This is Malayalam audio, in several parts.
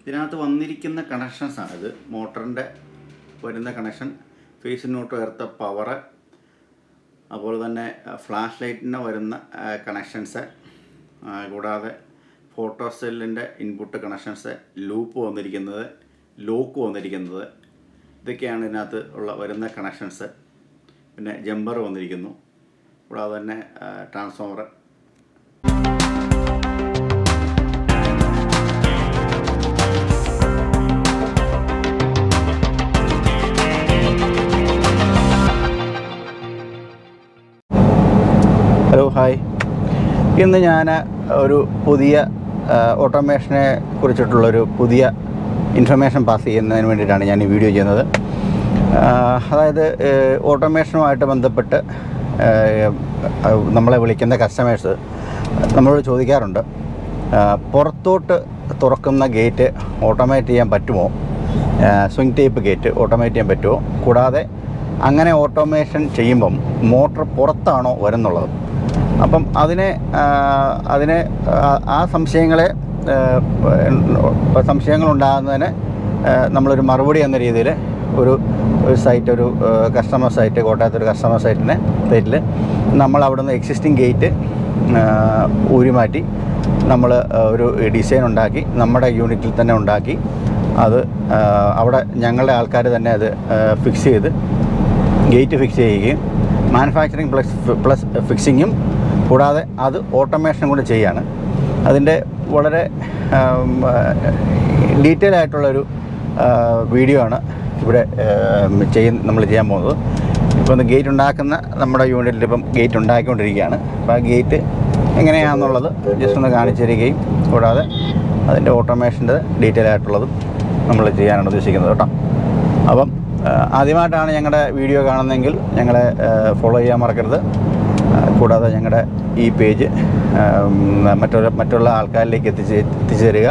ഇതിനകത്ത് വന്നിരിക്കുന്ന കണക്ഷൻസാണിത്. മോട്ടറിൻ്റെ വരുന്ന കണക്ഷൻ, ഫേസിനോട്ട് എർത്ത പവർ, അതുപോലെ തന്നെ ഫ്ലാഷ് ലൈറ്റിന് വരുന്ന കണക്ഷൻസ്, കൂടാതെ ഫോട്ടോ സെല്ലിൻ്റെ ഇൻപുട്ട് കണക്ഷൻസ്, ലൂപ്പ് വന്നിരിക്കുന്നത്, ലോക്ക് വന്നിരിക്കുന്നത്, ഇതൊക്കെയാണ് ഇതിനകത്ത് വരുന്ന കണക്ഷൻസ്. പിന്നെ ജമ്പർ വന്നിരിക്കുന്നു, കൂടാതെ തന്നെ ട്രാൻസ്ഫോമർ. Hello, hi. ഇന്ന് ഞാൻ ഒരു പുതിയ ഓട്ടോമേഷനെ കുറിച്ചിട്ടുള്ളൊരു പുതിയ ഇൻഫർമേഷൻ പാസ് ചെയ്യുന്നതിന് വേണ്ടിയിട്ടാണ് ഞാൻ ഈ വീഡിയോ ചെയ്യുന്നത്. അതായത് ഓട്ടോമേഷനുമായിട്ട് ബന്ധപ്പെട്ട് നമ്മളെ വിളിക്കുന്ന കസ്റ്റമേഴ്സ് നമ്മളോട് ചോദിക്കാറുണ്ട്, പുറത്തോട്ട് തുറക്കുന്ന ഗേറ്റ് ഓട്ടോമേറ്റ് ചെയ്യാൻ പറ്റുമോ, സ്വിങ് ടൈപ്പ് ഗേറ്റ് ഓട്ടോമേറ്റ് ചെയ്യാൻ പറ്റുമോ, കൂടാതെ അങ്ങനെ ഓട്ടോമേഷൻ ചെയ്യുമ്പം മോട്ടർ പുറത്താണോ വരുന്നുള്ളത്. അപ്പം അതിനെ ആ സംശയങ്ങളുണ്ടാകുന്നതിന് നമ്മളൊരു മറുപടി എന്ന രീതിയിൽ ഒരു സൈറ്റ്, ഒരു കസ്റ്റമർ സൈറ്റ്, കോട്ടയത്തൊരു കസ്റ്റമർ സൈറ്റിൽ നമ്മൾ അവിടുന്ന് എക്സിസ്റ്റിംഗ് ഗേറ്റ് ഊരിമാറ്റി നമ്മൾ ഒരു ഡിസൈൻ ഉണ്ടാക്കി നമ്മുടെ യൂണിറ്റിൽ തന്നെ ഉണ്ടാക്കി അത് അവിടെ ഞങ്ങളുടെ ആൾക്കാർ തന്നെ അത് ഫിക്സ് ചെയ്ത് ഗേറ്റ് ഫിക്സ് ചെയ്യുകയും മാനുഫാക്ചറിങ് പ്ലസ് ഫിക്സിങ്ങും കൂടാതെ അത് ഓട്ടോമേഷനും കൂടി ചെയ്യുകയാണ്. അതിൻ്റെ വളരെ ഡീറ്റെയിൽ ആയിട്ടുള്ളൊരു വീഡിയോ ആണ് ഇവിടെ നമ്മൾ ചെയ്യാൻ പോകുന്നത്. ഇപ്പം ഗേറ്റ് ഉണ്ടാക്കുന്ന നമ്മുടെ യൂണിറ്റിൽ ഇപ്പം ഗേറ്റ് ഉണ്ടാക്കിക്കൊണ്ടിരിക്കുകയാണ്. അപ്പോൾ ആ ഗേറ്റ് എങ്ങനെയാണെന്നുള്ളത് ജസ്റ്റ് ഒന്ന് കാണിച്ചു തരികയും കൂടാതെ അതിൻ്റെ ഓട്ടോമേഷൻ്റെ ഡീറ്റെയിൽ ആയിട്ടുള്ളതും നമ്മൾ ചെയ്യാനാണ് ഉദ്ദേശിക്കുന്നത് കേട്ടോ. അപ്പം ആദ്യമായിട്ടാണ് ഞങ്ങളുടെ വീഡിയോ കാണുന്നതെങ്കിൽ ഞങ്ങളെ ഫോളോ ചെയ്യാൻ മറക്കരുത്. കൂടാതെ ഞങ്ങളുടെ ഈ പേജ് മറ്റുള്ള ആൾക്കാരിലേക്ക് എത്തിച്ചു തരിക.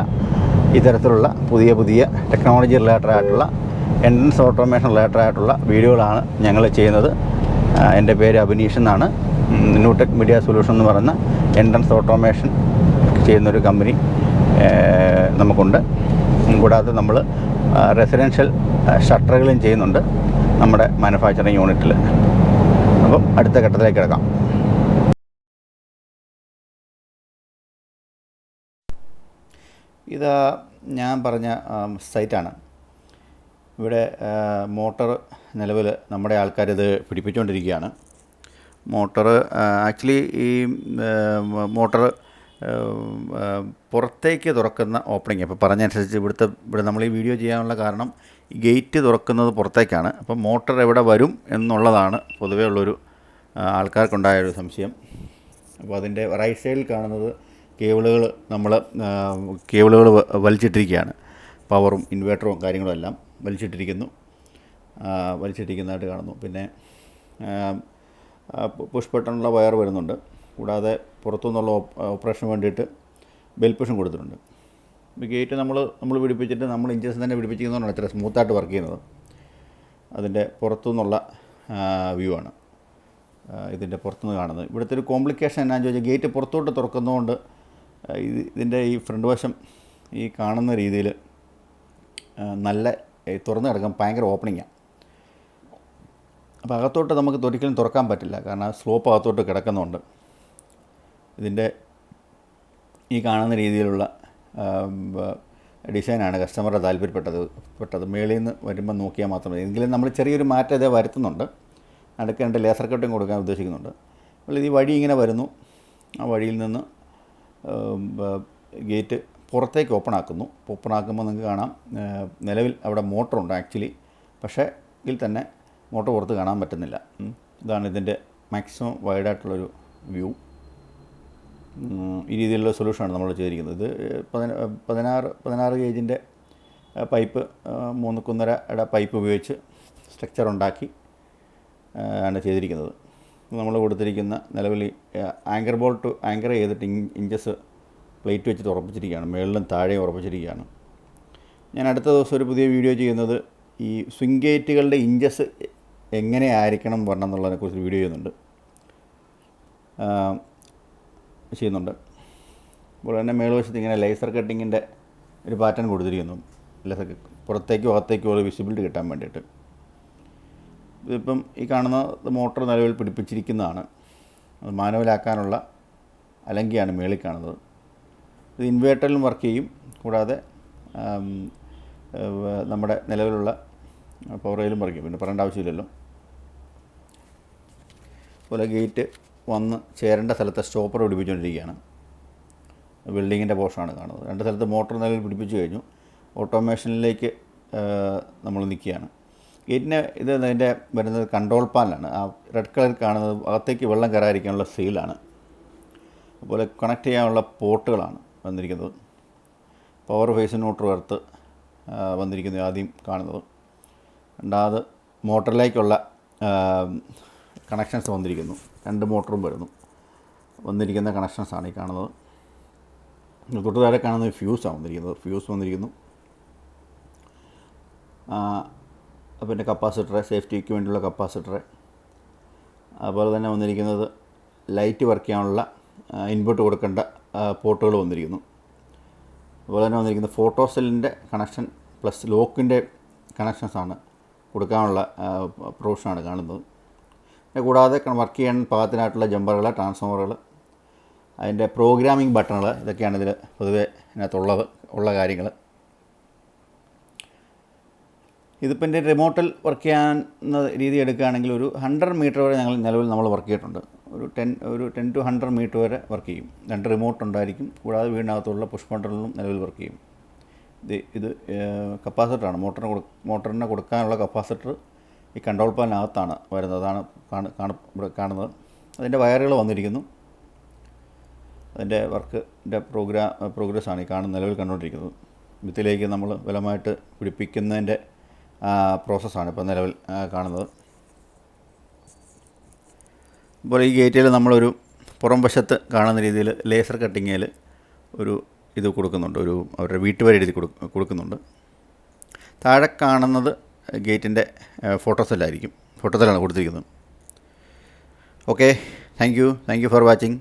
ഇത്തരത്തിലുള്ള പുതിയ ടെക്നോളജി റിലേറ്റഡ് ആയിട്ടുള്ള, എൻട്രൻസ് ഓട്ടോമേഷൻ റിലേറ്റഡ് ആയിട്ടുള്ള വീഡിയോകളാണ് ഞങ്ങൾ ചെയ്യുന്നത്. എൻ്റെ പേര് അഭിനീഷ് എന്നാണ്. ന്യൂടെക് മീഡിയ സൊല്യൂഷൻ എന്ന് പറയുന്ന എൻട്രൻസ് ഓട്ടോമേഷൻ ചെയ്യുന്നൊരു കമ്പനി നമുക്കുണ്ട്. കൂടാതെ നമ്മൾ റെസിഡൻഷ്യൽ ഷട്ടറുകളും ചെയ്യുന്നുണ്ട് നമ്മുടെ മാനുഫാക്ചറിങ് യൂണിറ്റിൽ. അപ്പം അടുത്ത ഘട്ടത്തിലേക്ക് കിടക്കാം. ഇതാ ഞാൻ പറഞ്ഞ സൈറ്റാണ്. ഇവിടെ മോട്ടർ നിലവിൽ നമ്മുടെ ആൾക്കാരിത് പിടിപ്പിച്ചുകൊണ്ടിരിക്കുകയാണ്. മോട്ടർ ആക്ച്വലി ഈ മോട്ടർ പുറത്തേക്ക് തുറക്കുന്ന ഓപ്പണിങ്, ഇപ്പോൾ പറഞ്ഞനുസരിച്ച് ഇവിടെ നമ്മൾ ഈ വീഡിയോ ചെയ്യാനുള്ള കാരണം ഈ ഗേറ്റ് തുറക്കുന്നത് പുറത്തേക്കാണ്. അപ്പോൾ മോട്ടർ എവിടെ വരും എന്നുള്ളതാണ് പൊതുവേ ഉള്ളൊരു ആൾക്കാർക്കുണ്ടായൊരു സംശയം. അപ്പോൾ അതിൻ്റെ റൈറ്റ് സൈഡിൽ കാണുന്നത് കേബിളുകൾ വലിച്ചിട്ടിരിക്കുകയാണ്. പവറും ഇൻവേർട്ടറും കാര്യങ്ങളും എല്ലാം വലിച്ചിട്ടിരിക്കുന്നതായിട്ട് കാണുന്നു. പിന്നെ പുഷ് ബട്ടണുള്ള വയർ വരുന്നുണ്ട്. കൂടാതെ പുറത്തുനിന്നുള്ള ഓപ്പറേഷന് വേണ്ടിയിട്ട് ബെൽ പുഷും കൊടുത്തിട്ടുണ്ട്. ഈ ഗേറ്റ് നമ്മൾ പിടിപ്പിച്ചിട്ട് നമ്മൾ ഇഞ്ചസ് തന്നെ പിടിപ്പിക്കുന്നതുകൊണ്ടാണ് ഇത്ര സ്മൂത്തായിട്ട് വർക്ക് ചെയ്യുന്നത്. അതിൻ്റെ പുറത്തുനിന്നുള്ള വ്യൂ ആണ് ഇതിൻ്റെ പുറത്തുനിന്ന് കാണുന്നത്. ഇവിടുത്തെ ഒരു കോംപ്ലിക്കേഷൻ എന്നാന്ന് ചോദിച്ചാൽ, ഗേറ്റ് പുറത്തോട്ട് തുറക്കുന്നതുകൊണ്ട് ഇതിൻ്റെ ഈ ഫ്രണ്ട് വശം ഈ കാണുന്ന രീതിയിൽ നല്ല തുറന്ന് കിടക്കാൻ ഭയങ്കര ഓപ്പണിങ്ങാണ്. അപ്പോൾ അകത്തോട്ട് നമുക്ക് ഒരിക്കലും തുറക്കാൻ പറ്റില്ല, കാരണം സ്ലോപ്പ് അകത്തോട്ട് കിടക്കുന്നുണ്ട്. ഇതിൻ്റെ ഈ കാണുന്ന രീതിയിലുള്ള ഡിസൈനാണ് കസ്റ്റമറുടെ താല്പര്യപ്പെട്ടത്. മേളിൽ നിന്ന് വരുമ്പോൾ നോക്കിയാൽ മാത്രമേ. എങ്കിലും നമ്മൾ ചെറിയൊരു മാറ്റം ഇതേ വരുത്തുന്നുണ്ട്. നടുക്കേണ്ട ലേസർ കട്ടിങ് കൊടുക്കാൻ ഉദ്ദേശിക്കുന്നുണ്ട്. അപ്പോൾ ഈ വഴി ഇങ്ങനെ വരുന്നു. ആ വഴിയിൽ നിന്ന് ഗേറ്റ് പുറത്തേക്ക് ഓപ്പണാക്കുമ്പോൾ നിങ്ങൾക്ക് കാണാം, നിലവിൽ അവിടെ മോട്ടറുണ്ട് ആക്ച്വലി. പക്ഷേ ഇതിൽ തന്നെ മോട്ടർ പുറത്ത് കാണാൻ പറ്റുന്നില്ല. ഇതാണ് ഇതിൻ്റെ മാക്സിമം വൈഡായിട്ടുള്ളൊരു വ്യൂ. ഈ രീതിയിലുള്ള സൊല്യൂഷനാണ് നമ്മൾ ചെയ്തിരിക്കുന്നത്. ഇത് 16 ഗേജിൻ്റെ പൈപ്പ്, 3.5 പൈപ്പ് ഉപയോഗിച്ച് സ്ട്രക്ചർ ഉണ്ടാക്കി ആണ് ചെയ്തിരിക്കുന്നത്. നമ്മൾ കൊടുത്തിരിക്കുന്ന നിലവിൽ ആങ്കർ ബോൾട്ട് ആങ്കർ ചെയ്തിട്ട് ഇഞ്ചസ് പ്ലേറ്റ് വെച്ചിട്ട് ഉറപ്പിച്ചിരിക്കുകയാണ്. മുകളിലും താഴെയും ഉറപ്പിച്ചിരിക്കുകയാണ്. ഞാൻ അടുത്ത ദിവസം ഒരു പുതിയ വീഡിയോ ചെയ്യുന്നത് ഈ സ്വിങ് ഗേറ്റുകളുടെ ഇഞ്ചസ് എങ്ങനെ ആയിരിക്കണം വരണം എന്നുള്ളതിനെക്കുറിച്ച് വീഡിയോ ചെയ്യുന്നുണ്ട്. അപ്പോൾ തന്നെ മേൽവശത്ത് ഇങ്ങനെ ലേസർ കട്ടിങ്ങിൻ്റെ ഒരു പാറ്റേൺ കൊടുത്തിരിക്കുന്നു. എല്ലാ പുറത്തേക്കും അകത്തേക്കും ഉള്ള വിസിബിലിറ്റി കിട്ടാൻ വേണ്ടിയിട്ട്. ഇതിപ്പം ഈ കാണുന്ന മോട്ടോർ നിലവിൽ പിടിപ്പിച്ചിരിക്കുന്നതാണ്. അത് മാനുവലാക്കാനുള്ള അലങ്കിയാണ് മേളിൽ കാണുന്നത്. ഇത് ഇൻവേർട്ടറിലും വർക്ക് ചെയ്യും. കൂടാതെ നമ്മുടെ നിലവിലുള്ള പവർ റെയിലും വർക്ക് ചെയ്യും. പിന്നെ പറയേണ്ട ആവശ്യമില്ലല്ലോ. അതുപോലെ ഗേറ്റ് വന്ന് ചേരേണ്ട സ്ഥലത്തെ സ്റ്റോപ്പർ പിടിപ്പിച്ചുകൊണ്ടിരിക്കുകയാണ്. ബിൽഡിങ്ങിൻ്റെ പോർഷനാണ് കാണുന്നത്. രണ്ട് സ്ഥലത്ത് മോട്ടോർ നിലവിൽ പിടിപ്പിച്ചു കഴിഞ്ഞു. ഓട്ടോമേഷനിലേക്ക് നമ്മൾ നിൽക്കുകയാണ്. ഗേറ്റിന് ഇത് അതിൻ്റെ വരുന്നത് കൺട്രോൾ പാനലാണ്. ആ റെഡ് കളർ കാണുന്നത് അകത്തേക്ക് വെള്ളം കയറാതിരിക്കാനുള്ള സീലാണ്. അതുപോലെ കണക്ട് ചെയ്യാനുള്ള പോർട്ടുകളാണ് വന്നിരിക്കുന്നത്. പവർ ഫേസ് ന്യൂട്രൽ എർത്ത് വന്നിരിക്കുന്നത് ആദ്യം കാണുന്നത്. രണ്ടാമത് മോട്ടറിലേക്കുള്ള കണക്ഷൻസ് വന്നിരിക്കുന്നു. 2 മോട്ടറും വന്നിരിക്കുന്ന കണക്ഷൻസാണ് ഈ കാണുന്നത്. തൊട്ട് താഴെ കാണുന്നത് ഫ്യൂസാണ് വന്നിരിക്കുന്നത്. ഫ്യൂസ് വന്നിരിക്കുന്നു. പിന്നെ കപ്പാസിറ്റർ, സേഫ്റ്റിക്ക് വേണ്ടിയുള്ള കപ്പാസിറ്റർ. അതുപോലെ തന്നെ വന്നിരിക്കുന്നത് ലൈറ്റ് വർക്ക് ചെയ്യാനുള്ള ഇൻപുട്ട് കൊടുക്കേണ്ട പോർട്ടുകൾ വന്നിരിക്കുന്നു. അതുപോലെ തന്നെ വന്നിരിക്കുന്നത് ഫോട്ടോ സെല്ലിൻ്റെ കണക്ഷൻ പ്ലസ് ലോക്കിൻ്റെ കണക്ഷൻസാണ് കൊടുക്കാനുള്ള പ്രൊവിഷനാണ് കാണുന്നത്. കൂടാതെ വർക്ക് ചെയ്യാൻ പാകത്തിനായിട്ടുള്ള ജമ്പറുകൾ, ട്രാൻസ്ഫോമറുകൾ, അതിൻ്റെ പ്രോഗ്രാമിംഗ് ബട്ടണുകൾ, ഇതൊക്കെയാണ് ഇതിൽ പൊതുവെ ഇതിനകത്തുള്ള കാര്യങ്ങൾ. ഇതിപ്പോൾ എൻ്റെ റിമോട്ടിൽ വർക്ക് ചെയ്യാവുന്ന രീതി എടുക്കുകയാണെങ്കിൽ ഒരു 100 മീറ്റർ വരെ നിലവിൽ നമ്മൾ വർക്ക് ചെയ്തിട്ടുണ്ട്. ഒരു 10 to 100 മീറ്റർ വരെ വർക്ക് ചെയ്യും. 2 റിമോട്ട് ഉണ്ടായിരിക്കും. കൂടാതെ വീടിനകത്തുള്ള പുഷ് ബട്ടണിലും നിലവിൽ വർക്ക് ചെയ്യും. ഇത് കപ്പാസിറ്ററാണ്. മോട്ടറിന് കൊടുക്കാനുള്ള കപ്പാസിറ്റർ ഈ കൺട്രോൾ പാനകത്താണ് വരുന്നത്. അതാണ് ഇവിടെ കാണുന്നത്. അതിൻ്റെ വയറുകൾ വന്നിരിക്കുന്നു. അതിൻ്റെ വർക്കിൻ്റെ പ്രോഗ്രസ്സാണ് ഈ നിലവിൽ കണ്ടുകൊണ്ടിരിക്കുന്നത്. ഭിത്തിയിലേക്ക് നമ്മൾ ബലമായിട്ട് പിടിപ്പിക്കുന്നതിൻ്റെ പ്രോസസ്സാണ് ഇപ്പോൾ നിലവിൽ കാണുന്നത്. അപ്പോൾ ഈ ഗേറ്റിൽ നമ്മളൊരു പുറം വശത്ത് കാണുന്ന രീതിയിൽ ലേസർ കട്ടിങ്ങിൽ ഇത് കൊടുക്കുന്നുണ്ട്. അവരുടെ വീട്ടുപേര് എഴുതി കൊടുക്കുന്നുണ്ട്. താഴെ കാണുന്നത് ഗേറ്റിൻ്റെ ഫോട്ടോ സെല്ലാണ് കൊടുത്തിരിക്കുന്നത്. Okay, thank you for watching.